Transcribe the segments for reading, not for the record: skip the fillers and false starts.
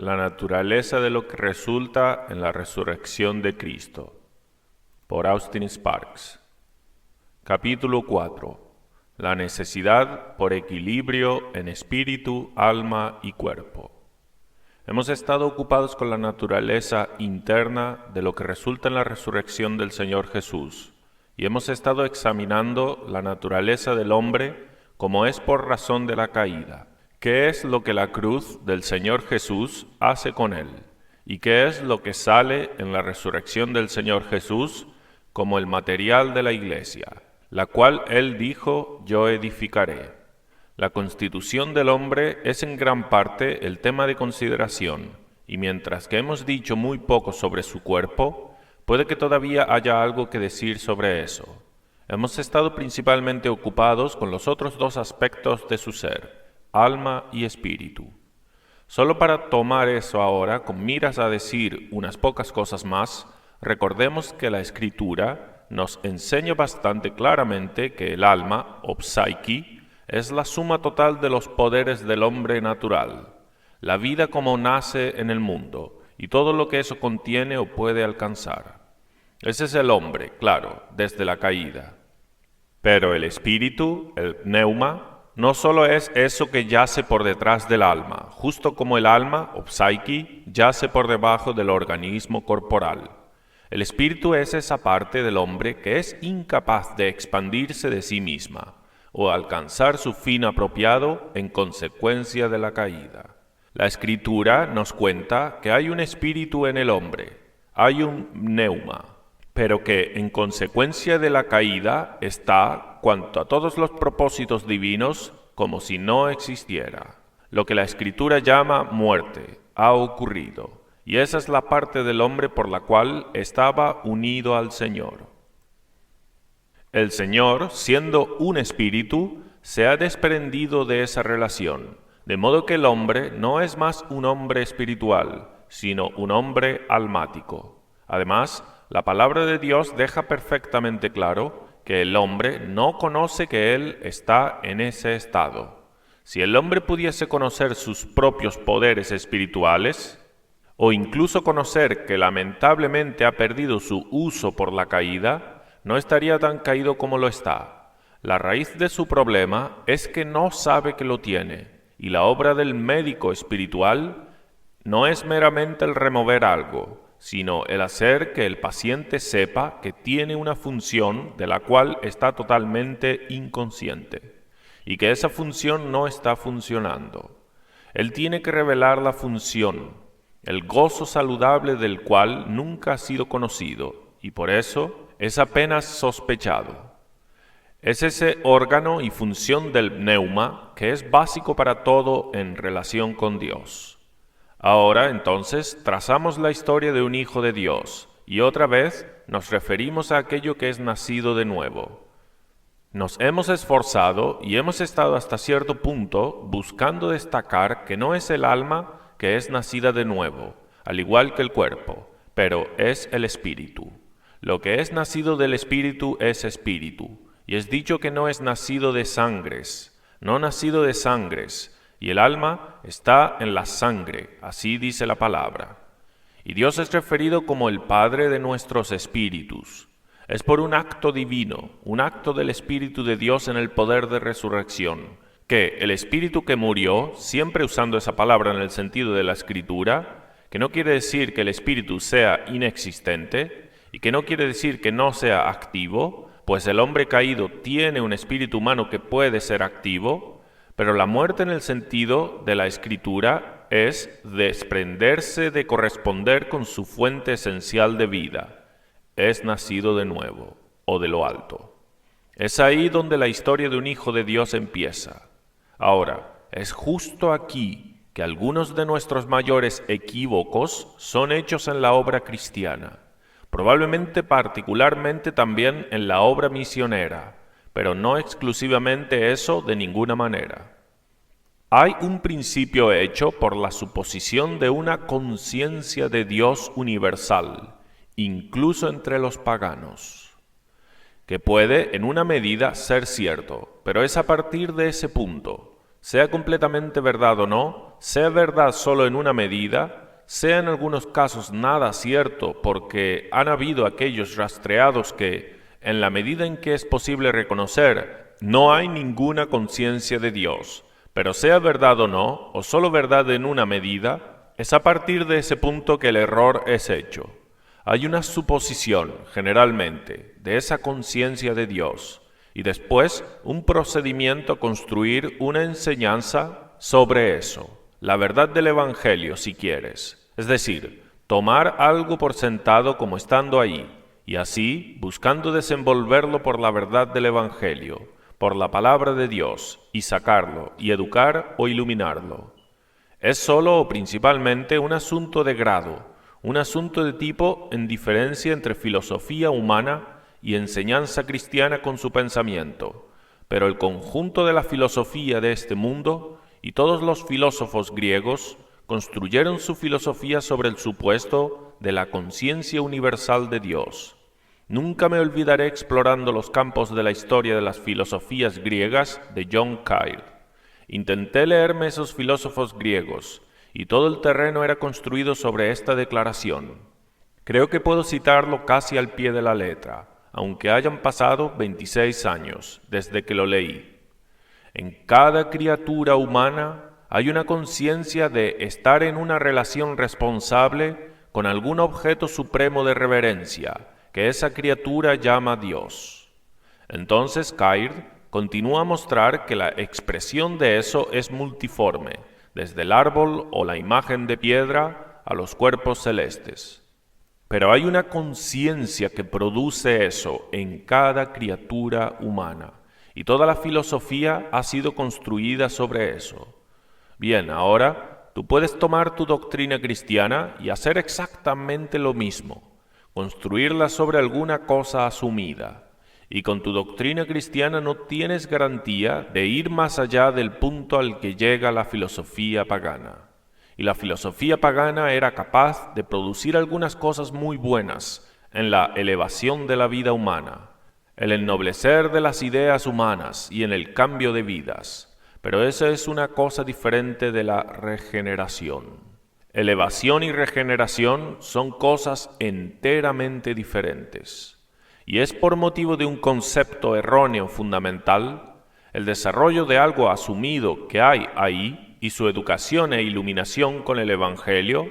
La naturaleza de lo que resulta en la resurrección de Cristo, por Austin Sparks. Capítulo 4. La necesidad por equilibrio en espíritu, alma y cuerpo. Hemos estado ocupados con la naturaleza interna de lo que resulta en la resurrección del Señor Jesús, y hemos estado examinando la naturaleza del hombre como es por razón de la caída. ¿Qué es lo que la cruz del Señor Jesús hace con él? ¿Y qué es lo que sale en la resurrección del Señor Jesús como el material de la iglesia, la cual él dijo: yo edificaré? La constitución del hombre es en gran parte el tema de consideración, y mientras que hemos dicho muy poco sobre su cuerpo, puede que todavía haya algo que decir sobre eso. Hemos estado principalmente ocupados con los otros dos aspectos de su ser, alma y espíritu. Solo para tomar eso ahora, con miras a decir unas pocas cosas más, recordemos que la Escritura nos enseña bastante claramente que el alma, o psique, es la suma total de los poderes del hombre natural, la vida como nace en el mundo, y todo lo que eso contiene o puede alcanzar. Ese es el hombre, claro, desde la caída. Pero el espíritu, el pneuma, no solo es eso que yace por detrás del alma, justo como el alma, o psique, yace por debajo del organismo corporal. El espíritu es esa parte del hombre que es incapaz de expandirse de sí misma, o alcanzar su fin apropiado en consecuencia de la caída. La Escritura nos cuenta que hay un espíritu en el hombre, hay un pneuma, pero que en consecuencia de la caída está, cuanto a todos los propósitos divinos, como si no existiera. Lo que la Escritura llama muerte ha ocurrido, y esa es la parte del hombre por la cual estaba unido al Señor. El Señor, siendo un espíritu, se ha desprendido de esa relación, de modo que el hombre no es más un hombre espiritual, sino un hombre almático. Además, la palabra de Dios deja perfectamente claro que el hombre no conoce que él está en ese estado. Si el hombre pudiese conocer sus propios poderes espirituales, o incluso conocer que lamentablemente ha perdido su uso por la caída, no estaría tan caído como lo está. La raíz de su problema es que no sabe que lo tiene, y la obra del médico espiritual no es meramente el remover algo, sino el hacer que el paciente sepa que tiene una función de la cual está totalmente inconsciente, y que esa función no está funcionando. Él tiene que revelar la función, el gozo saludable del cual nunca ha sido conocido, y por eso es apenas sospechado. Es ese órgano y función del pneuma que es básico para todo en relación con Dios. Ahora, entonces, trazamos la historia de un hijo de Dios, y otra vez nos referimos a aquello que es nacido de nuevo. Nos hemos esforzado y hemos estado hasta cierto punto buscando destacar que no es el alma que es nacida de nuevo, al igual que el cuerpo, pero es el espíritu. Lo que es nacido del espíritu es espíritu, y es dicho que no es nacido de sangres, no nacido de sangres, y el alma está en la sangre, así dice la palabra. Y Dios es referido como el Padre de nuestros espíritus. Es por un acto divino, un acto del Espíritu de Dios en el poder de resurrección, que el Espíritu que murió, siempre usando esa palabra en el sentido de la Escritura, que no quiere decir que el Espíritu sea inexistente, y que no quiere decir que no sea activo, pues el hombre caído tiene un espíritu humano que puede ser activo, pero la muerte en el sentido de la Escritura es desprenderse de corresponder con su fuente esencial de vida. Es nacido de nuevo, o de lo alto. Es ahí donde la historia de un hijo de Dios empieza. Ahora, es justo aquí que algunos de nuestros mayores equívocos son hechos en la obra cristiana, probablemente particularmente también en la obra misionera, pero no exclusivamente eso de ninguna manera. Hay un principio hecho por la suposición de una conciencia de Dios universal, incluso entre los paganos, que puede en una medida ser cierto, pero es a partir de ese punto, sea completamente verdad o no, sea verdad solo en una medida, sea en algunos casos nada cierto porque han habido aquellos rastreados que, en la medida en que es posible reconocer, no hay ninguna conciencia de Dios, pero sea verdad o no, o solo verdad en una medida, es a partir de ese punto que el error es hecho. Hay una suposición, generalmente, de esa conciencia de Dios, y después un procedimiento a construir una enseñanza sobre eso, la verdad del Evangelio, si quieres. Es decir, tomar algo por sentado como estando ahí, y así buscando desenvolverlo por la verdad del Evangelio, por la palabra de Dios, y sacarlo, y educar o iluminarlo. Es solo o principalmente un asunto de grado, un asunto de tipo en diferencia entre filosofía humana y enseñanza cristiana con su pensamiento, pero el conjunto de la filosofía de este mundo y todos los filósofos griegos construyeron su filosofía sobre el supuesto de la conciencia universal de Dios. Nunca me olvidaré explorando los campos de la historia de las filosofías griegas de John Kyle. Intenté leerme esos filósofos griegos, y todo el terreno era construido sobre esta declaración. Creo que puedo citarlo casi al pie de la letra, aunque hayan pasado 26 años desde que lo leí. En cada criatura humana hay una conciencia de estar en una relación responsable con algún objeto supremo de reverencia que esa criatura llama Dios. Entonces Caird continúa a mostrar que la expresión de eso es multiforme, desde el árbol o la imagen de piedra a los cuerpos celestes. Pero hay una conciencia que produce eso en cada criatura humana, y toda la filosofía ha sido construida sobre eso. Bien, ahora tú puedes tomar tu doctrina cristiana y hacer exactamente lo mismo, construirla sobre alguna cosa asumida. Y con tu doctrina cristiana no tienes garantía de ir más allá del punto al que llega la filosofía pagana. Y la filosofía pagana era capaz de producir algunas cosas muy buenas en la elevación de la vida humana, el ennoblecer de las ideas humanas y en el cambio de vidas. Pero esa es una cosa diferente de la regeneración. Elevación y regeneración son cosas enteramente diferentes. Y es por motivo de un concepto erróneo fundamental, el desarrollo de algo asumido que hay ahí y su educación e iluminación con el Evangelio,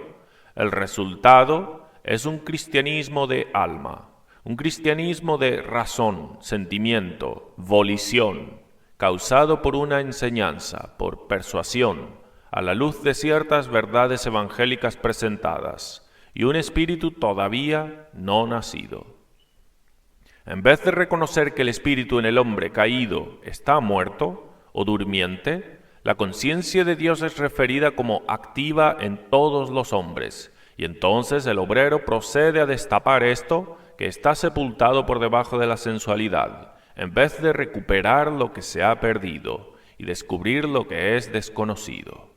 el resultado es un cristianismo de alma, un cristianismo de razón, sentimiento, volición, causado por una enseñanza, por persuasión, a la luz de ciertas verdades evangélicas presentadas, y un espíritu todavía no nacido. En vez de reconocer que el espíritu en el hombre caído está muerto o durmiente, la conciencia de Dios es referida como activa en todos los hombres, y entonces el obrero procede a destapar esto que está sepultado por debajo de la sensualidad, en vez de recuperar lo que se ha perdido y descubrir lo que es desconocido.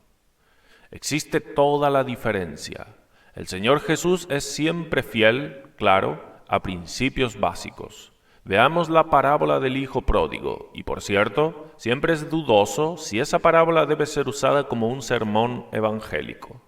Existe toda la diferencia. El Señor Jesús es siempre fiel, claro, a principios básicos. Veamos la parábola del hijo pródigo, y por cierto, siempre es dudoso si esa parábola debe ser usada como un sermón evangélico.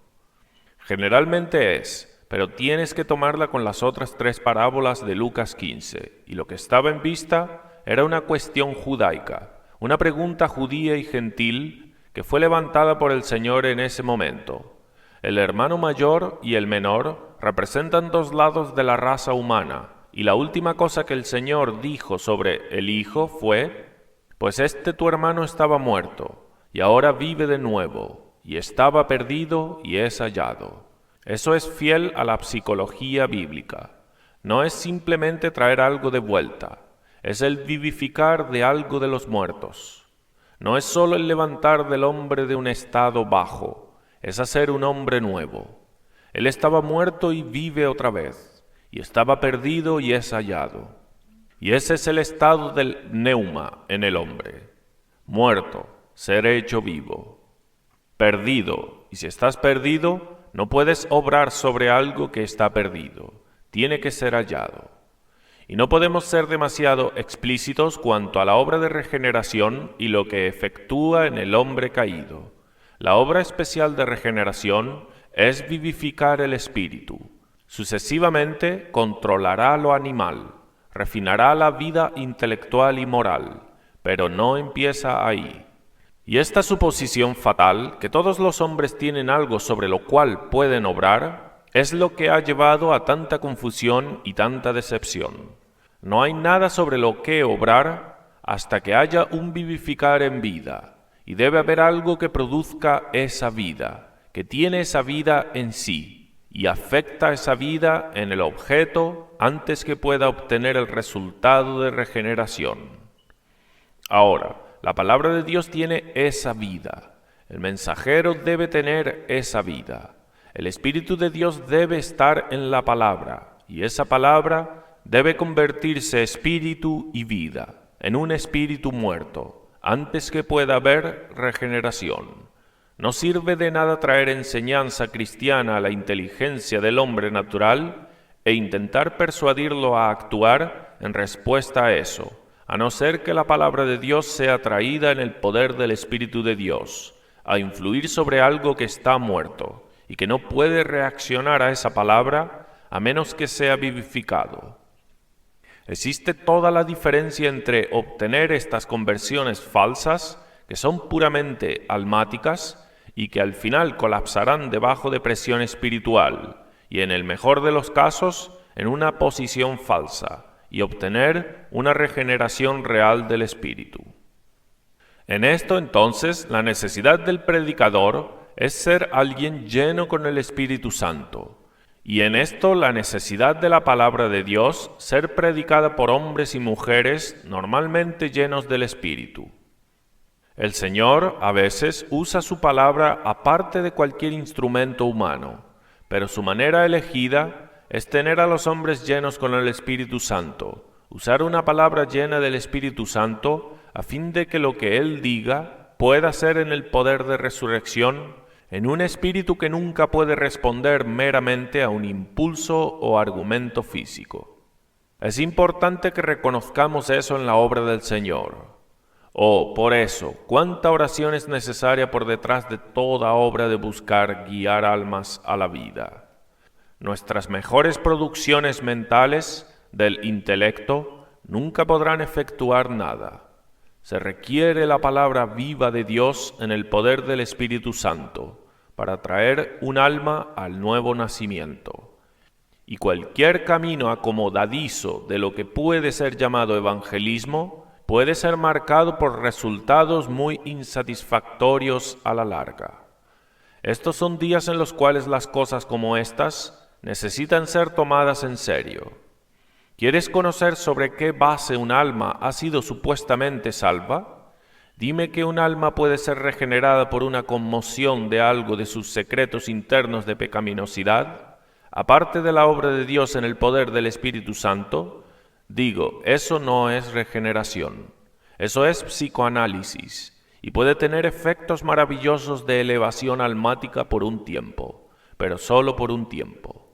Generalmente es, pero tienes que tomarla con las otras 3 parábolas de Lucas 15, y lo que estaba en vista era una cuestión judaica, una pregunta judía y gentil que fue levantada por el Señor en ese momento. El hermano mayor y el menor representan 2 lados de la raza humana, y la última cosa que el Señor dijo sobre el Hijo fue: pues tu hermano estaba muerto, y ahora vive de nuevo, y estaba perdido y es hallado. Eso es fiel a la psicología bíblica. No es simplemente traer algo de vuelta, es el vivificar de algo de los muertos. No es solo el levantar del hombre de un estado bajo, es hacer un hombre nuevo. Él estaba muerto y vive otra vez, y estaba perdido y es hallado. Y ese es el estado del pneuma en el hombre. Muerto, ser hecho vivo. Perdido, y si estás perdido, no puedes obrar sobre algo que está perdido. Tiene que ser hallado. Y no podemos ser demasiado explícitos cuanto a la obra de regeneración y lo que efectúa en el hombre caído. La obra especial de regeneración es vivificar el espíritu. Sucesivamente controlará lo animal, refinará la vida intelectual y moral, pero no empieza ahí. Y esta suposición fatal, que todos los hombres tienen algo sobre lo cual pueden obrar, es lo que ha llevado a tanta confusión y tanta decepción. No hay nada sobre lo que obrar hasta que haya un vivificar en vida, y debe haber algo que produzca esa vida, que tiene esa vida en sí, y afecta esa vida en el objeto antes que pueda obtener el resultado de regeneración. Ahora, la palabra de Dios tiene esa vida. El mensajero debe tener esa vida. El Espíritu de Dios debe estar en la palabra, y esa palabra debe convertirse espíritu y vida, en un espíritu muerto, antes que pueda haber regeneración. No sirve de nada traer enseñanza cristiana a la inteligencia del hombre natural e intentar persuadirlo a actuar en respuesta a eso, a no ser que la palabra de Dios sea traída en el poder del Espíritu de Dios, a influir sobre algo que está muerto y que no puede reaccionar a esa palabra a menos que sea vivificado. Existe toda la diferencia entre obtener estas conversiones falsas, que son puramente almáticas y que al final colapsarán debajo de presión espiritual, y en el mejor de los casos, en una posición falsa, y obtener una regeneración real del espíritu. En esto, entonces, la necesidad del predicador es ser alguien lleno con el Espíritu Santo, y en esto la necesidad de la palabra de Dios ser predicada por hombres y mujeres normalmente llenos del Espíritu. El Señor a veces usa su palabra aparte de cualquier instrumento humano, pero su manera elegida es tener a los hombres llenos con el Espíritu Santo, usar una palabra llena del Espíritu Santo a fin de que lo que Él diga pueda ser en el poder de resurrección, en un espíritu que nunca puede responder meramente a un impulso o argumento físico. Es importante que reconozcamos eso en la obra del Señor. Por eso, cuánta oración es necesaria por detrás de toda obra de buscar guiar almas a la vida. Nuestras mejores producciones mentales del intelecto nunca podrán efectuar nada. Se requiere la palabra viva de Dios en el poder del Espíritu Santo para traer un alma al nuevo nacimiento. Y cualquier camino acomodadizo de lo que puede ser llamado evangelismo puede ser marcado por resultados muy insatisfactorios a la larga. Estos son días en los cuales las cosas como estas necesitan ser tomadas en serio. ¿Quieres conocer sobre qué base un alma ha sido supuestamente salva? Dime que un alma puede ser regenerada por una conmoción de algo de sus secretos internos de pecaminosidad, aparte de la obra de Dios en el poder del Espíritu Santo. Digo, eso no es regeneración, eso es psicoanálisis, y puede tener efectos maravillosos de elevación almática por un tiempo, pero solo por un tiempo.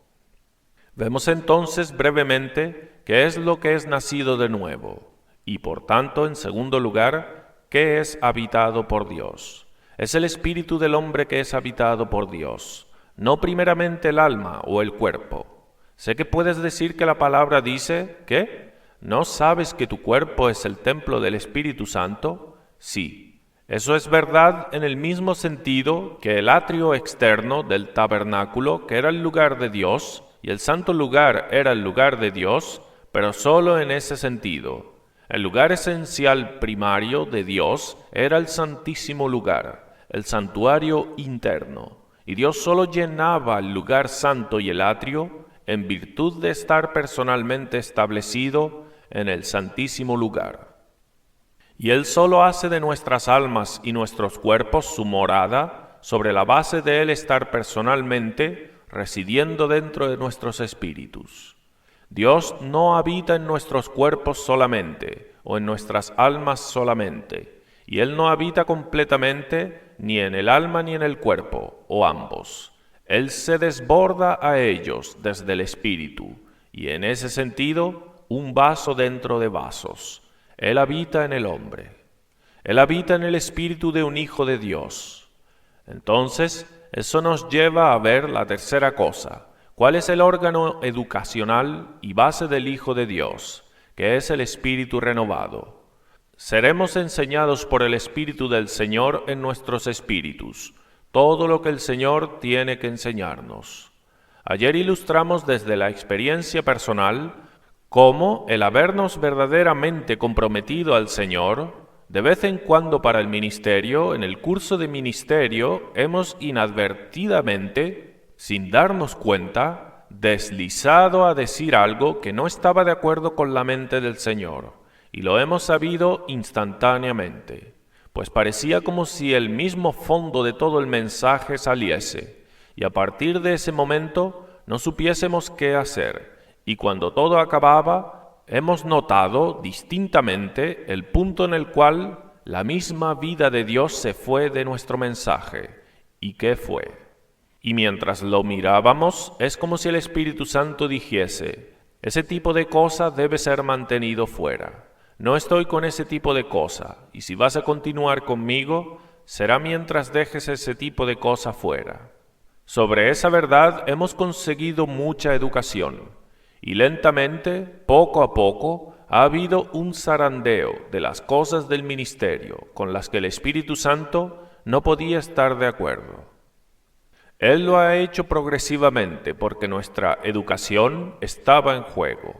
Vemos entonces brevemente qué es lo que es nacido de nuevo, y por tanto, en segundo lugar, qué es habitado por Dios. Es el espíritu del hombre que es habitado por Dios, no primeramente el alma o el cuerpo. Sé que puedes decir que la palabra dice, ¿qué? ¿No sabes que tu cuerpo es el templo del Espíritu Santo? Sí, eso es verdad en el mismo sentido que el atrio externo del tabernáculo, que era el lugar de Dios, y el santo lugar era el lugar de Dios, pero solo en ese sentido. El lugar esencial primario de Dios era el santísimo lugar, el santuario interno, y Dios solo llenaba el lugar santo y el atrio en virtud de estar personalmente establecido en el santísimo lugar. Y Él solo hace de nuestras almas y nuestros cuerpos su morada sobre la base de Él estar personalmente residiendo dentro de nuestros espíritus. Dios no habita en nuestros cuerpos solamente, o en nuestras almas solamente, y Él no habita completamente ni en el alma ni en el cuerpo, o ambos. Él se desborda a ellos desde el espíritu, y en ese sentido, un vaso dentro de vasos. Él habita en el hombre. Él habita en el espíritu de un hijo de Dios. Entonces, eso nos lleva a ver la tercera cosa. ¿Cuál es el órgano educacional y base del Hijo de Dios, que es el Espíritu renovado? Seremos enseñados por el Espíritu del Señor en nuestros espíritus, todo lo que el Señor tiene que enseñarnos. Ayer ilustramos desde la experiencia personal cómo el habernos verdaderamente comprometido al Señor, de vez en cuando para el ministerio, en el curso de ministerio, hemos inadvertidamente, sin darnos cuenta, deslizado a decir algo que no estaba de acuerdo con la mente del Señor, y lo hemos sabido instantáneamente, pues parecía como si el mismo fondo de todo el mensaje saliese, y a partir de ese momento no supiésemos qué hacer, y cuando todo acababa, hemos notado distintamente el punto en el cual la misma vida de Dios se fue de nuestro mensaje. ¿Y qué fue? Y mientras lo mirábamos, es como si el Espíritu Santo dijese, ese tipo de cosa debe ser mantenido fuera. No estoy con ese tipo de cosa, y si vas a continuar conmigo, será mientras dejes ese tipo de cosa fuera. Sobre esa verdad hemos conseguido mucha educación, y lentamente, poco a poco, ha habido un zarandeo de las cosas del ministerio con las que el Espíritu Santo no podía estar de acuerdo. Él lo ha hecho progresivamente porque nuestra educación estaba en juego.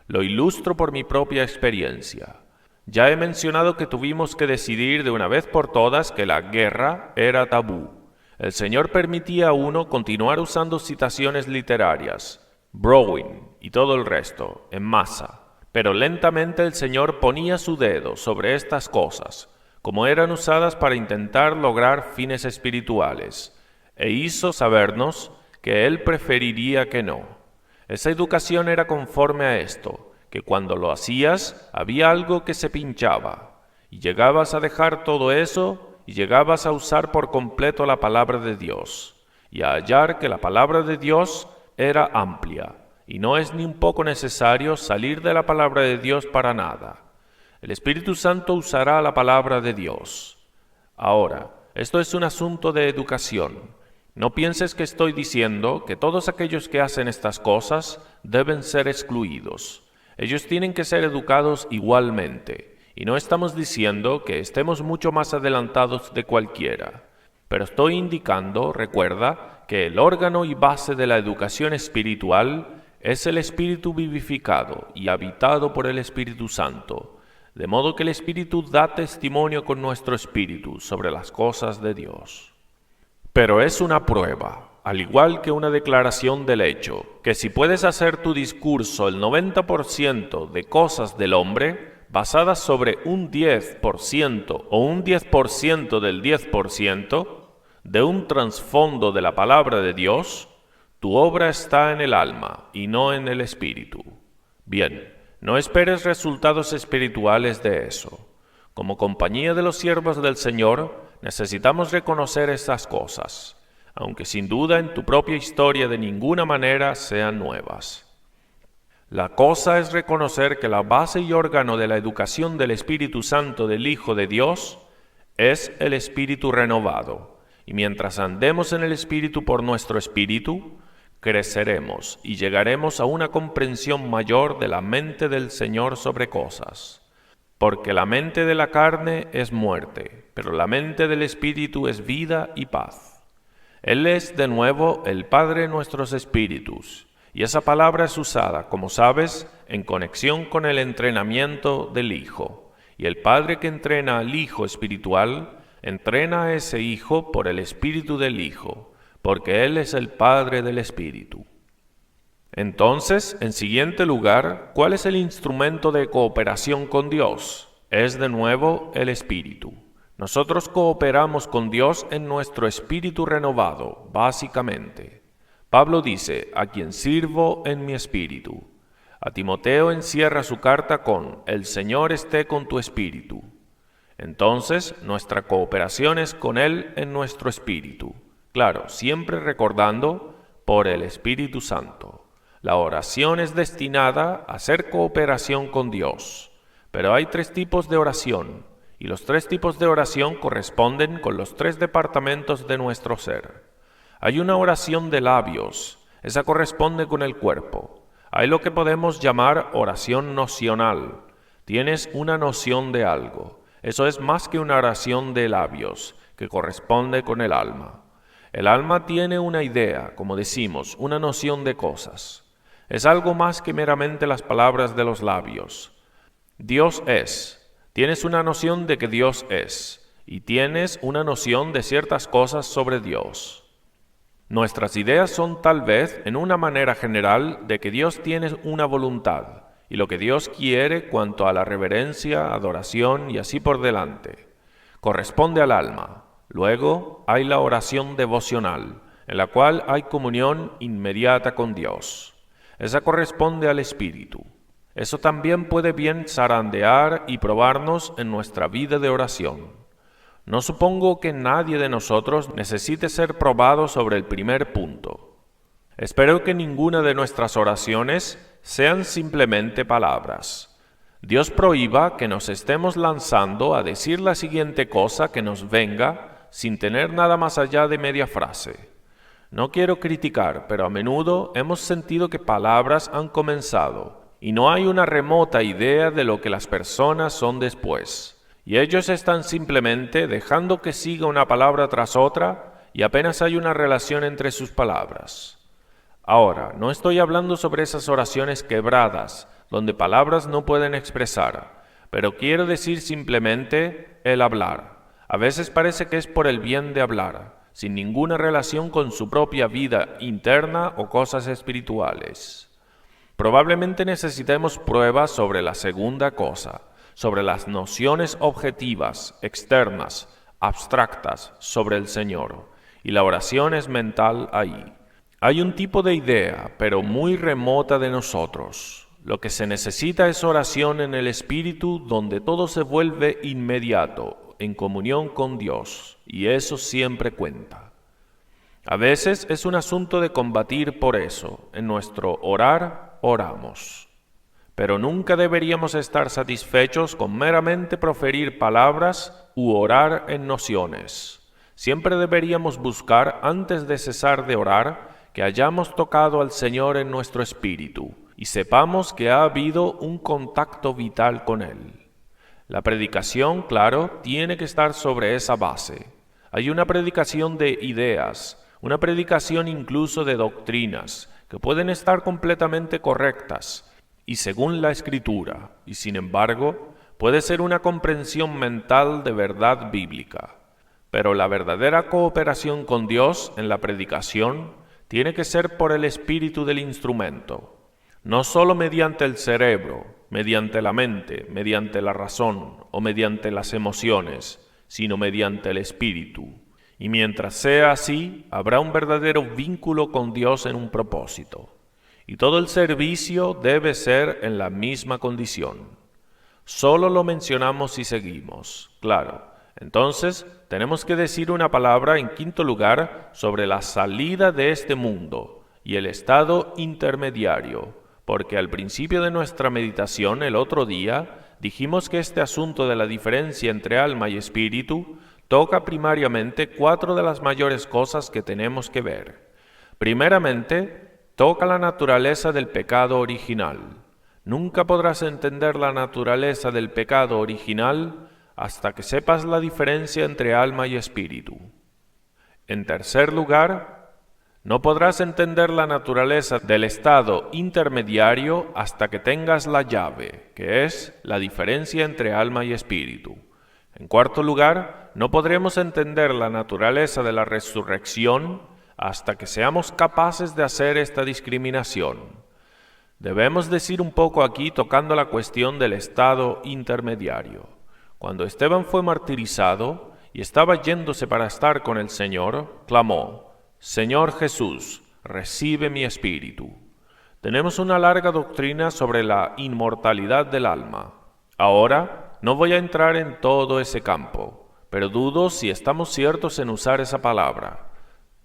Lo ilustro por mi propia experiencia. Ya he mencionado que tuvimos que decidir de una vez por todas que la guerra era tabú. El Señor permitía a uno continuar usando citaciones literarias, Browning y todo el resto, en masa. Pero lentamente el Señor ponía su dedo sobre estas cosas, como eran usadas para intentar lograr fines espirituales, e hizo sabernos que Él preferiría que no. Esa educación era conforme a esto, que cuando lo hacías había algo que se pinchaba, y llegabas a dejar todo eso y llegabas a usar por completo la palabra de Dios, y a hallar que la palabra de Dios era amplia, y no es ni un poco necesario salir de la palabra de Dios para nada. El Espíritu Santo usará la palabra de Dios. Ahora, esto es un asunto de educación. No pienses que estoy diciendo que todos aquellos que hacen estas cosas deben ser excluidos. Ellos tienen que ser educados igualmente, y no estamos diciendo que estemos mucho más adelantados de cualquiera. Pero estoy indicando, recuerda, que el órgano y base de la educación espiritual es el Espíritu vivificado y habitado por el Espíritu Santo, de modo que el Espíritu da testimonio con nuestro espíritu sobre las cosas de Dios. Pero es una prueba, al igual que una declaración del hecho, que si puedes hacer tu discurso el 90% de cosas del hombre, basadas sobre un 10% o un 10% del 10%, de un trasfondo de la palabra de Dios, tu obra está en el alma y no en el espíritu. Bien, no esperes resultados espirituales de eso. Como compañía de los siervos del Señor, necesitamos reconocer estas cosas, aunque sin duda en tu propia historia de ninguna manera sean nuevas. La cosa es reconocer que la base y órgano de la educación del Espíritu Santo del Hijo de Dios es el Espíritu renovado, y mientras andemos en el Espíritu por nuestro espíritu, creceremos y llegaremos a una comprensión mayor de la mente del Señor sobre cosas. Porque la mente de la carne es muerte, pero la mente del Espíritu es vida y paz. Él es de nuevo el Padre de nuestros espíritus, y esa palabra es usada, como sabes, en conexión con el entrenamiento del Hijo. Y el Padre que entrena al Hijo espiritual, entrena a ese Hijo por el Espíritu del Hijo, porque Él es el Padre del Espíritu. Entonces, en siguiente lugar, ¿cuál es el instrumento de cooperación con Dios? Es de nuevo el Espíritu. Nosotros cooperamos con Dios en nuestro espíritu renovado, básicamente. Pablo dice, a quien sirvo en mi espíritu. A Timoteo encierra su carta con, el Señor esté con tu espíritu. Entonces, nuestra cooperación es con Él en nuestro espíritu. Claro, siempre recordando por el Espíritu Santo. La oración es destinada a hacer cooperación con Dios, pero hay 3 tipos de oración, y los tres tipos de oración corresponden con los tres departamentos de nuestro ser. Hay una oración de labios, esa corresponde con el cuerpo. Hay lo que podemos llamar oración nocional. Tienes una noción de algo. Eso es más que una oración de labios, que corresponde con el alma. El alma tiene una idea, como decimos, una noción de cosas. Es algo más que meramente las palabras de los labios. Dios es. Tienes una noción de que Dios es, y tienes una noción de ciertas cosas sobre Dios. Nuestras ideas son tal vez, en una manera general, de que Dios tiene una voluntad, y lo que Dios quiere cuanto a la reverencia, adoración y así por delante. Corresponde al alma. Luego hay la oración devocional, en la cual hay comunión inmediata con Dios. Esa corresponde al espíritu. Eso también puede bien zarandear y probarnos en nuestra vida de oración. No supongo que nadie de nosotros necesite ser probado sobre el primer punto. Espero que ninguna de nuestras oraciones sean simplemente palabras. Dios prohíba que nos estemos lanzando a decir la siguiente cosa que nos venga sin tener nada más allá de media frase. No quiero criticar, pero a menudo hemos sentido que palabras han comenzado y no hay una remota idea de lo que las personas son después. Y ellos están simplemente dejando que siga una palabra tras otra y apenas hay una relación entre sus palabras. Ahora, no estoy hablando sobre esas oraciones quebradas, donde palabras no pueden expresar, pero quiero decir simplemente el hablar. A veces parece que es por el bien de hablar, sin ninguna relación con su propia vida interna o cosas espirituales. Probablemente necesitemos pruebas sobre la segunda cosa, sobre las nociones objetivas, externas, abstractas sobre el Señor, y la oración es mental ahí. Hay un tipo de idea, pero muy remota de nosotros. Lo que se necesita es oración en el Espíritu, donde todo se vuelve inmediato, en comunión con Dios, y eso siempre cuenta. A veces es un asunto de combatir por eso. En nuestro orar, oramos. Pero nunca deberíamos estar satisfechos con meramente proferir palabras u orar en nociones. Siempre deberíamos buscar, antes de cesar de orar, que hayamos tocado al Señor en nuestro espíritu y sepamos que ha habido un contacto vital con Él. La predicación, claro, tiene que estar sobre esa base. Hay una predicación de ideas, una predicación incluso de doctrinas, que pueden estar completamente correctas y según la Escritura, y sin embargo, puede ser una comprensión mental de verdad bíblica. Pero la verdadera cooperación con Dios en la predicación tiene que ser por el espíritu del instrumento, no solo mediante el cerebro, mediante la mente, mediante la razón o mediante las emociones, sino mediante el espíritu. Y mientras sea así, habrá un verdadero vínculo con Dios en un propósito. Y todo el servicio debe ser en la misma condición. Solo lo mencionamos si seguimos, claro. Entonces, tenemos que decir una palabra en quinto lugar sobre la salida de este mundo y el estado intermediario, porque al principio de nuestra meditación el otro día dijimos que este asunto de la diferencia entre alma y espíritu toca primariamente 4 de las mayores cosas que tenemos que ver. Primeramente, toca la naturaleza del pecado original. Nunca podrás entender la naturaleza del pecado original hasta que sepas la diferencia entre alma y espíritu. En tercer lugar, no podrás entender la naturaleza del estado intermediario hasta que tengas la llave, que es la diferencia entre alma y espíritu. En cuarto lugar, no podremos entender la naturaleza de la resurrección hasta que seamos capaces de hacer esta discriminación. Debemos decir un poco aquí tocando la cuestión del estado intermediario. Cuando Esteban fue martirizado y estaba yéndose para estar con el Señor, clamó: «Señor Jesús, recibe mi espíritu». Tenemos una larga doctrina sobre la inmortalidad del alma. Ahora, no voy a entrar en todo ese campo, pero dudo si estamos ciertos en usar esa palabra.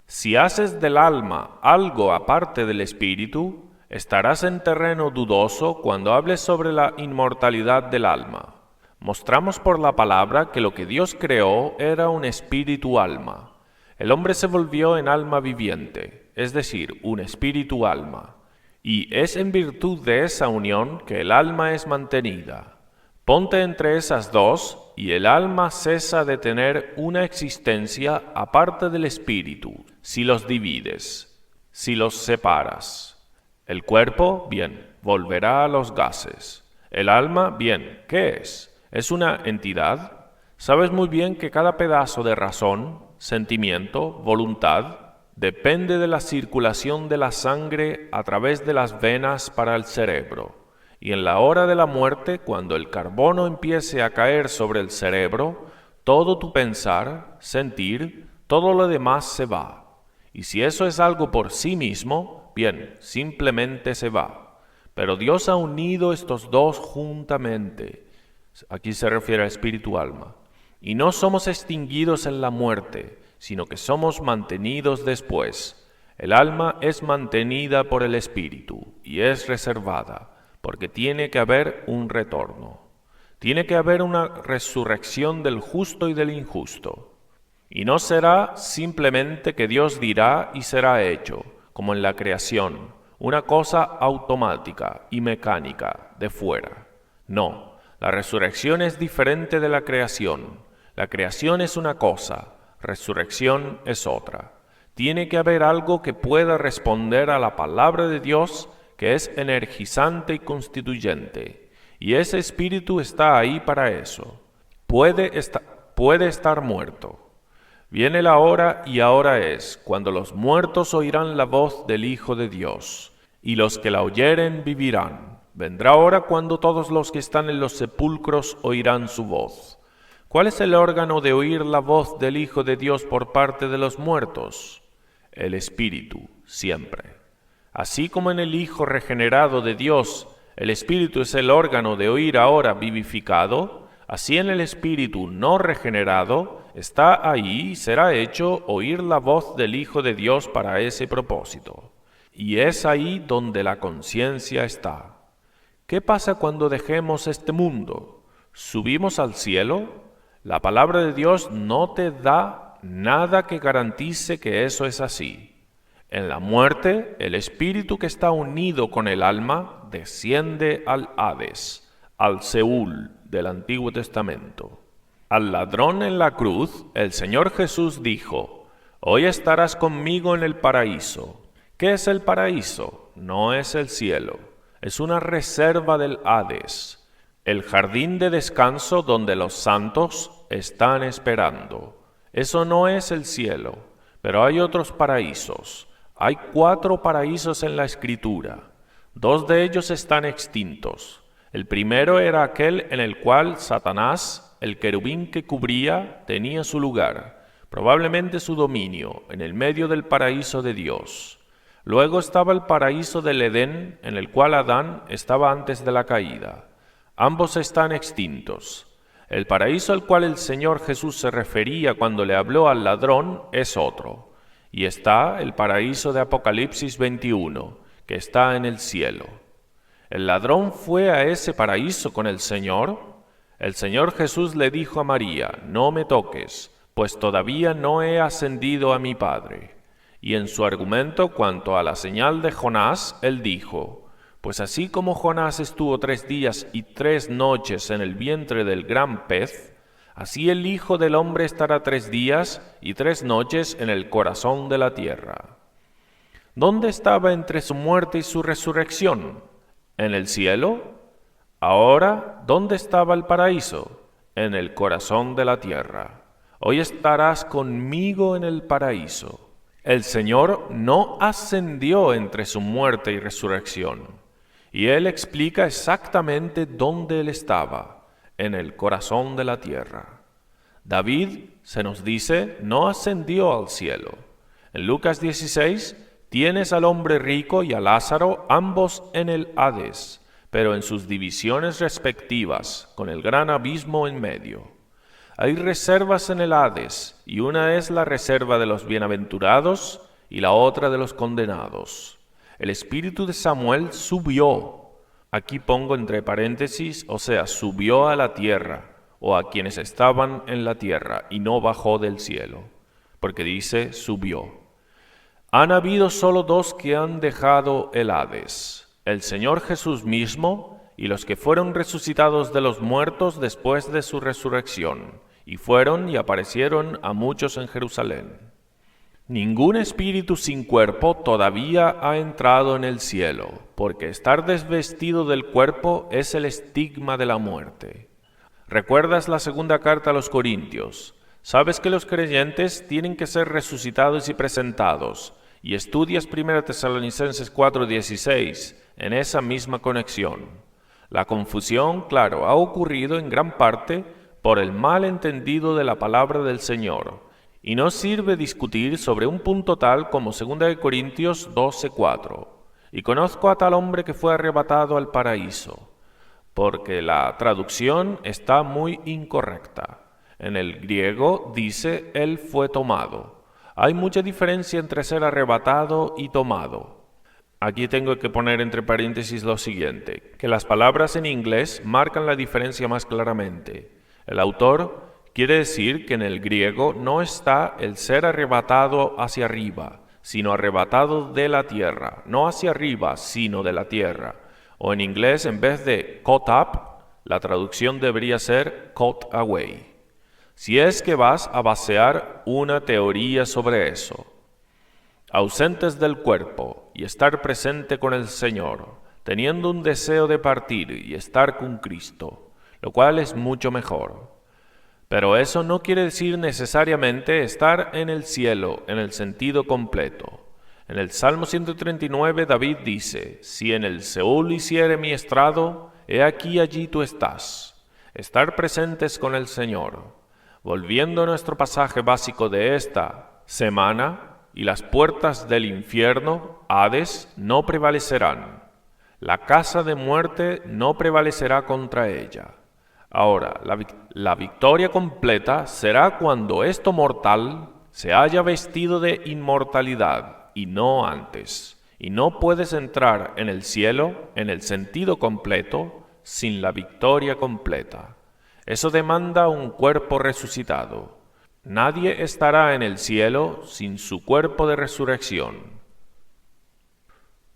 Si haces del alma algo aparte del espíritu, estarás en terreno dudoso cuando hables sobre la inmortalidad del alma. Mostramos por la palabra que lo que Dios creó era un espíritu-alma. El hombre se volvió en alma viviente, es decir, un espíritu-alma. Y es en virtud de esa unión que el alma es mantenida. Ponte entre esas dos y el alma cesa de tener una existencia aparte del espíritu, si los divides, si los separas. El cuerpo, bien, volverá a los gases. El alma, bien, ¿qué es? ¿Es una entidad? Sabes muy bien que cada pedazo de razón, sentimiento, voluntad, depende de la circulación de la sangre a través de las venas para el cerebro. Y en la hora de la muerte, cuando el carbono empiece a caer sobre el cerebro, todo tu pensar, sentir, todo lo demás se va. Y si eso es algo por sí mismo, bien, simplemente se va. Pero Dios ha unido estos dos juntamente. Aquí se refiere a espíritu-alma. Y no somos extinguidos en la muerte, sino que somos mantenidos después. El alma es mantenida por el espíritu y es reservada, porque tiene que haber un retorno. Tiene que haber una resurrección del justo y del injusto. Y no será simplemente que Dios dirá y será hecho, como en la creación, una cosa automática y mecánica de fuera. No, la resurrección es diferente de la creación. La creación es una cosa, resurrección es otra. Tiene que haber algo que pueda responder a la palabra de Dios, que es energizante y constituyente, y ese espíritu está ahí para eso. Puede estar muerto. Viene la hora y ahora es, cuando los muertos oirán la voz del Hijo de Dios, y los que la oyeren vivirán. Vendrá hora cuando todos los que están en los sepulcros oirán su voz. ¿Cuál es el órgano de oír la voz del Hijo de Dios por parte de los muertos? El Espíritu, siempre. Así como en el Hijo regenerado de Dios, el Espíritu es el órgano de oír ahora vivificado, así en el Espíritu no regenerado está ahí y será hecho oír la voz del Hijo de Dios para ese propósito. Y es ahí donde la conciencia está. ¿Qué pasa cuando dejemos este mundo? ¿Subimos al cielo? La palabra de Dios no te da nada que garantice que eso es así. En la muerte, el espíritu que está unido con el alma desciende al Hades, al Seúl del Antiguo Testamento. Al ladrón en la cruz, el Señor Jesús dijo: «Hoy estarás conmigo en el paraíso». ¿Qué es el paraíso? No es el cielo, es una reserva del Hades, el jardín de descanso donde los santos están esperando. Eso no es el cielo, pero hay otros paraísos. Hay 4 paraísos en la Escritura. 2 de ellos están extintos. El primero era aquel en el cual Satanás, el querubín que cubría, tenía su lugar, probablemente su dominio, en el medio del paraíso de Dios. Luego estaba el paraíso del Edén, en el cual Adán estaba antes de la caída. Ambos están extintos. El paraíso al cual el Señor Jesús se refería cuando le habló al ladrón es otro. Y está el paraíso de Apocalipsis 21, que está en el cielo. ¿El ladrón fue a ese paraíso con el Señor? El Señor Jesús le dijo a María: «No me toques, pues todavía no he ascendido a mi Padre». Y en su argumento cuanto a la señal de Jonás, él dijo: «Pues así como Jonás estuvo 3 días y 3 noches en el vientre del gran pez, así el Hijo del Hombre estará 3 días y 3 noches en el corazón de la tierra». ¿Dónde estaba entre su muerte y su resurrección? ¿En el cielo? Ahora, ¿dónde estaba el paraíso? En el corazón de la tierra. Hoy estarás conmigo en el paraíso. El Señor no ascendió entre su muerte y resurrección, y Él explica exactamente dónde Él estaba, en el corazón de la tierra. David, se nos dice, no ascendió al cielo. En Lucas 16, tienes al hombre rico y a Lázaro, ambos en el Hades, pero en sus divisiones respectivas, con el gran abismo en medio. Hay reservas en el Hades, y una es la reserva de los bienaventurados y la otra de los condenados. El espíritu de Samuel subió, aquí pongo entre paréntesis, o sea, subió a la tierra, o a quienes estaban en la tierra, y no bajó del cielo, porque dice, subió. Han habido solo dos que han dejado el Hades, el Señor Jesús mismo y los que fueron resucitados de los muertos después de su resurrección, y fueron y aparecieron a muchos en Jerusalén. Ningún espíritu sin cuerpo todavía ha entrado en el cielo, porque estar desvestido del cuerpo es el estigma de la muerte. ¿Recuerdas la segunda carta a los Corintios? Sabes que los creyentes tienen que ser resucitados y presentados, y estudias 1 Tesalonicenses 4:16 en esa misma conexión. La confusión, claro, ha ocurrido en gran parte por el mal entendido de la palabra del Señor, y no sirve discutir sobre un punto tal como 2 Corintios 12:4. Y conozco a tal hombre que fue arrebatado al paraíso, porque la traducción está muy incorrecta. En el griego dice, él fue tomado. Hay mucha diferencia entre ser arrebatado y tomado. Aquí tengo que poner entre paréntesis lo siguiente, que las palabras en inglés marcan la diferencia más claramente. El autor quiere decir que en el griego no está el ser arrebatado hacia arriba, sino arrebatado de la tierra, no hacia arriba, sino de la tierra. O en inglés, en vez de caught up, la traducción debería ser caught away. Si es que vas a basear una teoría sobre eso. Ausentes del cuerpo y estar presente con el Señor, teniendo un deseo de partir y estar con Cristo, lo cual es mucho mejor. Pero eso no quiere decir necesariamente estar en el cielo en el sentido completo. En el Salmo 139 David dice, si en el Seol hiciere mi estrado, he aquí allí tú estás. Estar presentes con el Señor. Volviendo a nuestro pasaje básico de esta semana, y las puertas del infierno, Hades, no prevalecerán. La casa de muerte no prevalecerá contra ella. Ahora, la victoria completa será cuando esto mortal se haya vestido de inmortalidad, y no antes. Y no puedes entrar en el cielo, en el sentido completo, sin la victoria completa. Eso demanda un cuerpo resucitado. Nadie estará en el cielo sin su cuerpo de resurrección.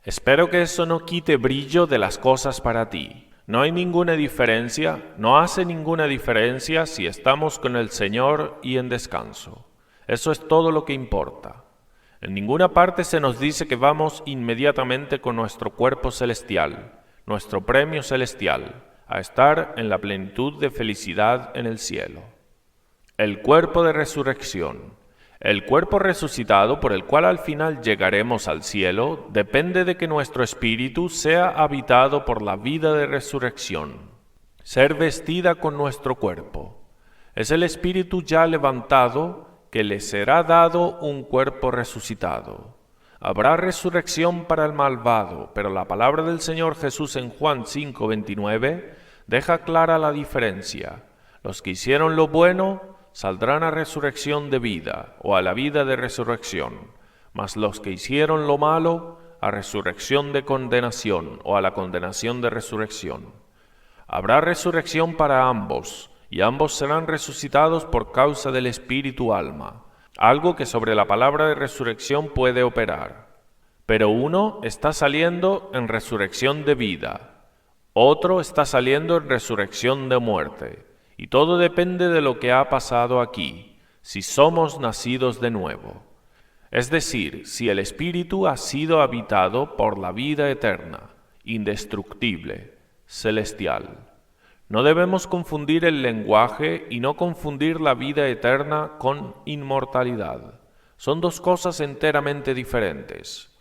Espero que eso no quite brillo de las cosas para ti. No hay ninguna diferencia, no hace ninguna diferencia si estamos con el Señor y en descanso. Eso es todo lo que importa. En ninguna parte se nos dice que vamos inmediatamente con nuestro cuerpo celestial, nuestro premio celestial, a estar en la plenitud de felicidad en el cielo. El cuerpo de resurrección. El cuerpo resucitado por el cual al final llegaremos al cielo depende de que nuestro espíritu sea habitado por la vida de resurrección, ser vestida con nuestro cuerpo. Es el espíritu ya levantado que le será dado un cuerpo resucitado. Habrá resurrección para el malvado, pero la palabra del Señor Jesús en Juan 5:29 deja clara la diferencia. Los que hicieron lo bueno saldrán a resurrección de vida o a la vida de resurrección, mas los que hicieron lo malo a resurrección de condenación o a la condenación de resurrección. Habrá resurrección para ambos, y ambos serán resucitados por causa del espíritu alma, algo que sobre la palabra de resurrección puede operar. Pero uno está saliendo en resurrección de vida, otro está saliendo en resurrección de muerte. Y todo depende de lo que ha pasado aquí, si somos nacidos de nuevo. Es decir, si el Espíritu ha sido habitado por la vida eterna, indestructible, celestial. No debemos confundir el lenguaje y no confundir la vida eterna con inmortalidad. Son dos cosas enteramente diferentes.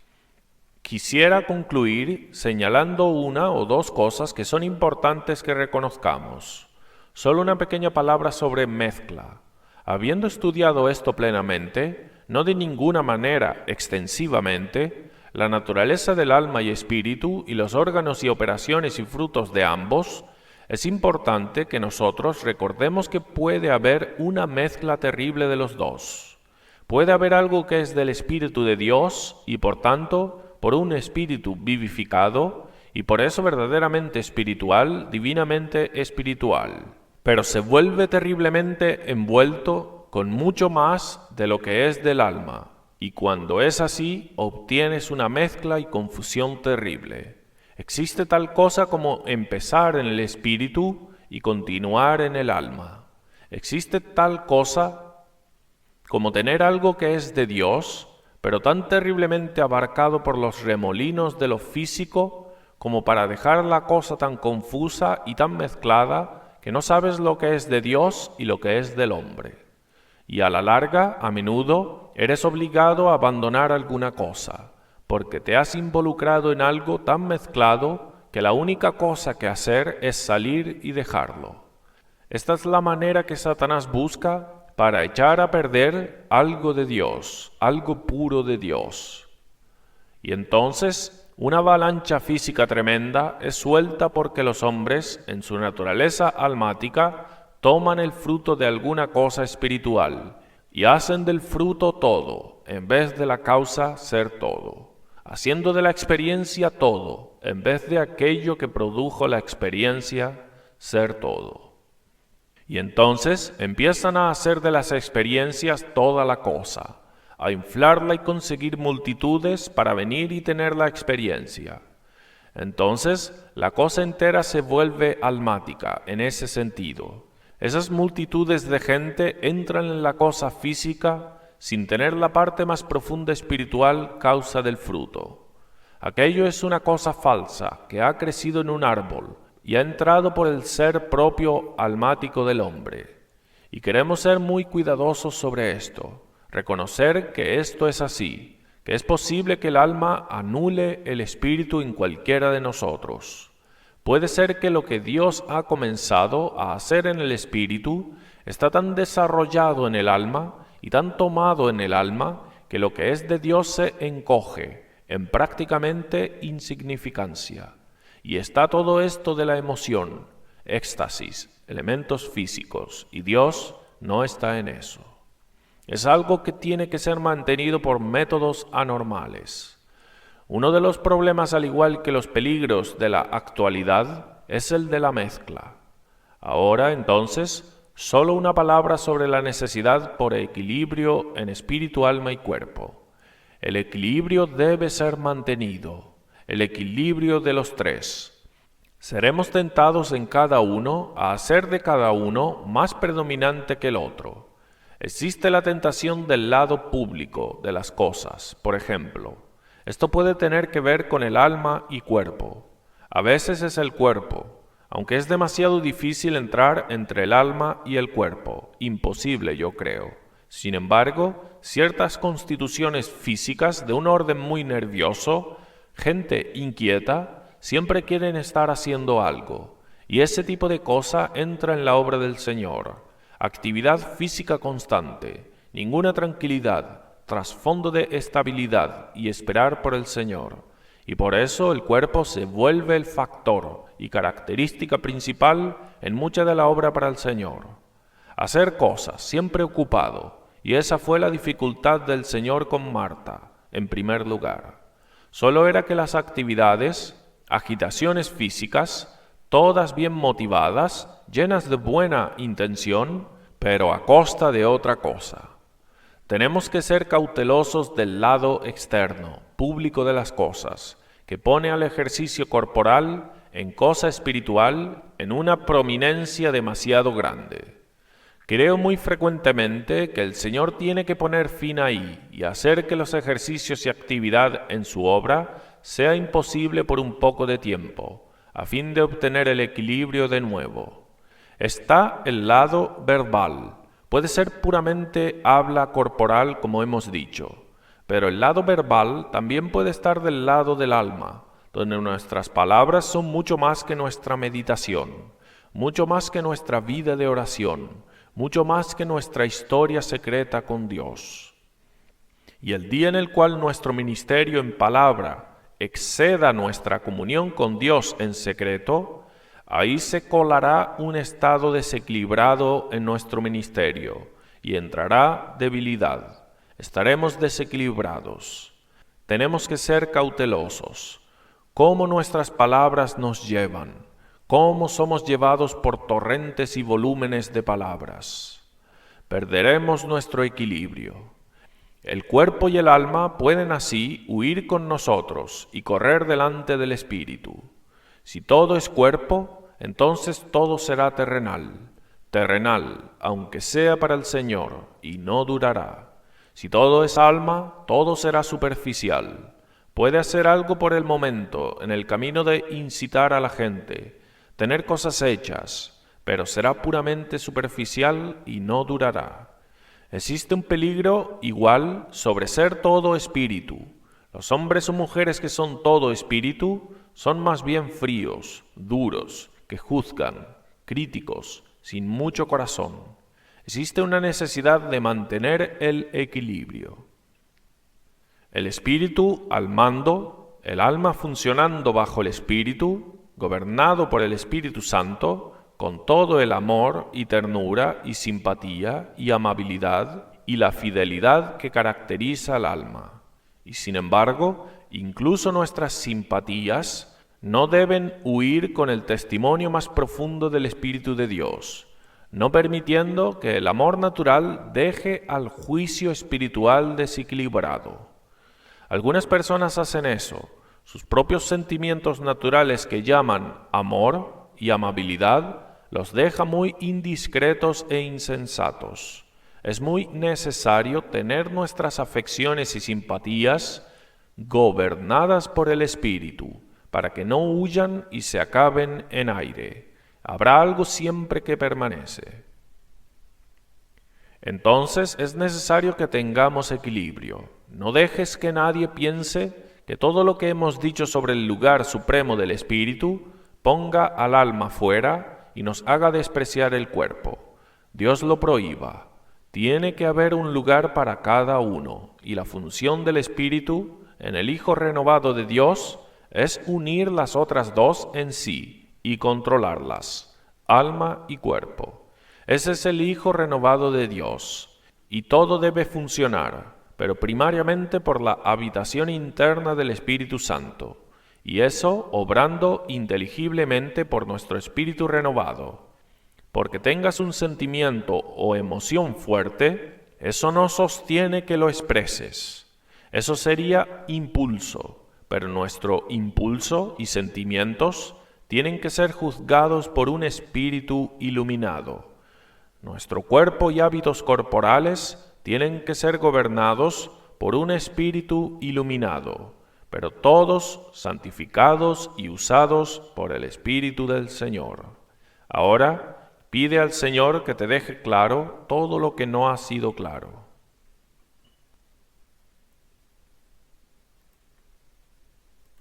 Quisiera concluir señalando una o dos cosas que son importantes que reconozcamos. Solo una pequeña palabra sobre mezcla. Habiendo estudiado esto plenamente, no de ninguna manera extensivamente, la naturaleza del alma y espíritu y los órganos y operaciones y frutos de ambos, es importante que nosotros recordemos que puede haber una mezcla terrible de los dos. Puede haber algo que es del Espíritu de Dios y por tanto, por un espíritu vivificado y por eso verdaderamente espiritual, divinamente espiritual. pero se vuelve terriblemente envuelto con mucho más de lo que es del alma, y cuando es así, obtienes una mezcla y confusión terrible. Existe tal cosa como empezar en el espíritu y continuar en el alma. Existe tal cosa como tener algo que es de Dios, pero tan terriblemente abarcado por los remolinos de lo físico como para dejar la cosa tan confusa y tan mezclada que no sabes lo que es de Dios y lo que es del hombre. Y a la larga, a menudo, eres obligado a abandonar alguna cosa, porque te has involucrado en algo tan mezclado que la única cosa que hacer es salir y dejarlo. Esta es la manera que Satanás busca para echar a perder algo de Dios, algo puro de Dios. Y entonces, una avalancha física tremenda es suelta porque los hombres, en su naturaleza almática, toman el fruto de alguna cosa espiritual y hacen del fruto todo, en vez de la causa ser todo, haciendo de la experiencia todo, en vez de aquello que produjo la experiencia ser todo. Y entonces empiezan a hacer de las experiencias toda la cosa, a inflarla y conseguir multitudes para venir y tener la experiencia. Entonces la cosa entera se vuelve almática en ese sentido. Esas multitudes de gente entran en la cosa física sin tener la parte más profunda espiritual causa del fruto. Aquello es una cosa falsa que ha crecido en un árbol y ha entrado por el ser propio almático del hombre. Y queremos ser muy cuidadosos sobre esto, reconocer que esto es así, que es posible que el alma anule el espíritu en cualquiera de nosotros. Puede ser que lo que Dios ha comenzado a hacer en el espíritu está tan desarrollado en el alma y tan tomado en el alma que lo que es de Dios se encoge en prácticamente insignificancia. Y está todo esto de la emoción, éxtasis, elementos físicos, y Dios no está en eso. Es algo que tiene que ser mantenido por métodos anormales. Uno de los problemas, al igual que los peligros de la actualidad, es el de la mezcla. Ahora, entonces, solo una palabra sobre la necesidad por equilibrio en espíritu, alma y cuerpo. El equilibrio debe ser mantenido, el equilibrio de los tres. Seremos tentados en cada uno a hacer de cada uno más predominante que el otro. Existe la tentación del lado público de las cosas, por ejemplo. Esto puede tener que ver con el alma y cuerpo. A veces es el cuerpo, aunque es demasiado difícil entrar entre el alma y el cuerpo. Imposible, yo creo. Sin embargo, ciertas constituciones físicas de un orden muy nervioso, gente inquieta, siempre quieren estar haciendo algo. Y ese tipo de cosa entra en la obra del Señor. Actividad física constante, ninguna tranquilidad, trasfondo de estabilidad y esperar por el Señor. Y por eso el cuerpo se vuelve el factor y característica principal en mucha de la obra para el Señor. Hacer cosas, siempre ocupado, y esa fue la dificultad del Señor con Marta, en primer lugar. Solo era que las actividades, agitaciones físicas, todas bien motivadas, llenas de buena intención, pero a costa de otra cosa. Tenemos que ser cautelosos del lado externo, público de las cosas, que pone al ejercicio corporal en cosa espiritual en una prominencia demasiado grande. Creo muy frecuentemente que el Señor tiene que poner fin ahí y hacer que los ejercicios y actividad en su obra sea imposible por un poco de tiempo, a fin de obtener el equilibrio de nuevo. Está el lado verbal. Puede ser puramente habla corporal, como hemos dicho, pero el lado verbal también puede estar del lado del alma, donde nuestras palabras son mucho más que nuestra meditación, mucho más que nuestra vida de oración, mucho más que nuestra historia secreta con Dios. Y el día en el cual nuestro ministerio en palabra exceda nuestra comunión con Dios en secreto, ahí se colará un estado desequilibrado en nuestro ministerio y entrará debilidad. Estaremos desequilibrados. Tenemos que ser cautelosos. Cómo nuestras palabras nos llevan, cómo somos llevados por torrentes y volúmenes de palabras. Perderemos nuestro equilibrio. El cuerpo y el alma pueden así huir con nosotros y correr delante del espíritu. Si todo es cuerpo, entonces todo será terrenal, aunque sea para el Señor, y no durará. Si todo es alma, todo será superficial. Puede hacer algo por el momento en el camino de incitar a la gente, tener cosas hechas, pero será puramente superficial y no durará. Existe un peligro igual sobre ser todo espíritu. Los hombres o mujeres que son todo espíritu son más bien fríos, duros, que juzgan, críticos, sin mucho corazón. Existe una necesidad de mantener el equilibrio. El espíritu al mando, el alma funcionando bajo el espíritu, gobernado por el Espíritu Santo, con todo el amor y ternura y simpatía y amabilidad y la fidelidad que caracteriza al alma. Y sin embargo, incluso nuestras simpatías no deben huir con el testimonio más profundo del Espíritu de Dios, no permitiendo que el amor natural deje al juicio espiritual desequilibrado. Algunas personas hacen eso. Sus propios sentimientos naturales que llaman amor y amabilidad los deja muy indiscretos e insensatos. Es muy necesario tener nuestras afecciones y simpatías gobernadas por el Espíritu, para que no huyan y se acaben en aire. Habrá algo siempre que permanece. Entonces es necesario que tengamos equilibrio. No dejes que nadie piense que todo lo que hemos dicho sobre el lugar supremo del Espíritu ponga al alma fuera y nos haga despreciar el cuerpo. Dios lo prohíba. Tiene que haber un lugar para cada uno, y la función del Espíritu en el Hijo renovado de Dios es unir las otras dos en sí y controlarlas, alma y cuerpo. Ese es el Hijo renovado de Dios, y todo debe funcionar, pero primariamente por la habitación interna del Espíritu Santo, y eso obrando inteligiblemente por nuestro espíritu renovado. Porque tengas un sentimiento o emoción fuerte, eso no sostiene que lo expreses. Eso sería impulso, pero nuestro impulso y sentimientos tienen que ser juzgados por un espíritu iluminado. Nuestro cuerpo y hábitos corporales tienen que ser gobernados por un espíritu iluminado, pero todos santificados y usados por el Espíritu del Señor. Ahora, pide al Señor que te deje claro todo lo que no ha sido claro.